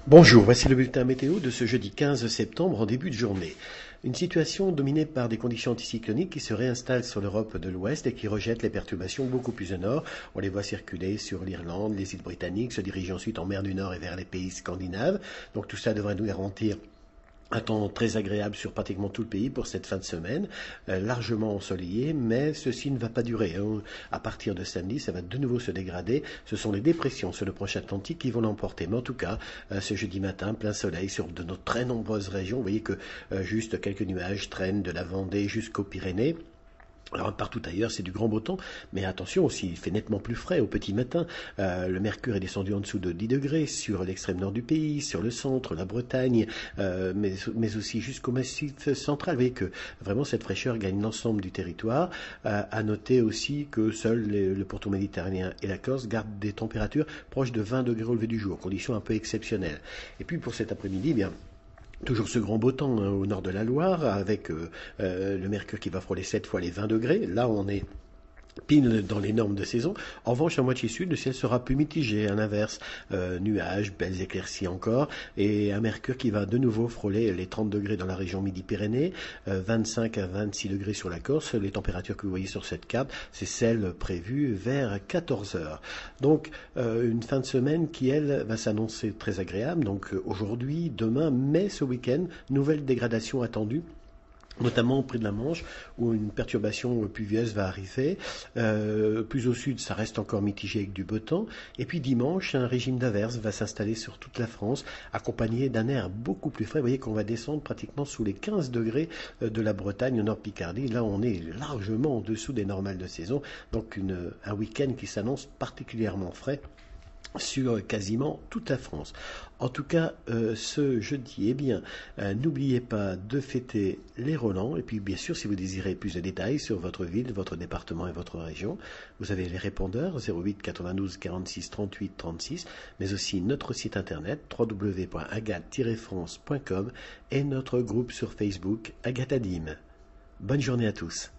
Bonjour, voici le bulletin météo de ce jeudi 15 septembre en début de journée. Une situation dominée par des conditions anticycloniques qui se réinstallent sur l'Europe de l'Ouest et qui rejettent les perturbations beaucoup plus au nord. On les voit circuler sur l'Irlande, les îles britanniques, se diriger ensuite en mer du Nord et vers les pays scandinaves. Donc tout ça devrait nous garantir un temps très agréable sur pratiquement tout le pays pour cette fin de semaine, largement ensoleillé, mais ceci ne va pas durer, hein. À partir de samedi, ça va de nouveau se dégrader. Ce sont les dépressions sur le proche Atlantique qui vont l'emporter. Mais en tout cas, ce jeudi matin, plein soleil sur de nos très nombreuses régions. Vous voyez que juste quelques nuages traînent de la Vendée jusqu'aux Pyrénées. Alors partout ailleurs, c'est du grand beau temps, mais attention aussi, il fait nettement plus frais au petit matin. Le mercure est descendu en dessous de 10 degrés sur l'extrême nord du pays, sur le centre, la Bretagne, mais aussi jusqu'au massif central. Vous voyez que vraiment cette fraîcheur gagne l'ensemble du territoire. À noter aussi que seul le pourtour méditerranéen et la Corse gardent des températures proches de 20 degrés au lever du jour, conditions un peu exceptionnelles. Et puis pour cet après-midi, bien. Toujours ce grand beau temps hein, au nord de la Loire, avec le mercure qui va frôler 7 fois les 20 degrés. Là, on est pile dans les normes de saison. En revanche, à moitié sud, le ciel sera plus mitigé, à l'inverse. Nuages, belles éclaircies encore, et un mercure qui va de nouveau frôler les 30 degrés dans la région Midi-Pyrénées, 25 à 26 degrés sur la Corse. Les températures que vous voyez sur cette carte, c'est celles prévues vers 14 heures. Donc, une fin de semaine qui, elle, va s'annoncer très agréable. Donc, aujourd'hui, demain, mais ce week-end, nouvelle dégradation attendue notamment au près de la Manche, où une perturbation pluvieuse va arriver. Plus au sud, ça reste encore mitigé avec du beau temps. Et puis dimanche, un régime d'averses va s'installer sur toute la France, accompagné d'un air beaucoup plus frais. Vous voyez qu'on va descendre pratiquement sous les 15 degrés de la Bretagne au Nord-Picardie. Là, on est largement en dessous des normales de saison. Donc un week-end qui s'annonce particulièrement frais sur quasiment toute la France. En tout cas, ce jeudi, eh bien, n'oubliez pas de fêter les Rolands. Et puis, bien sûr, si vous désirez plus de détails sur votre ville, votre département et votre région, vous avez les répondeurs 08 92 46 38 36, mais aussi notre site internet www.agathe-france.com et notre groupe sur Facebook Agathe Adim. Bonne journée à tous.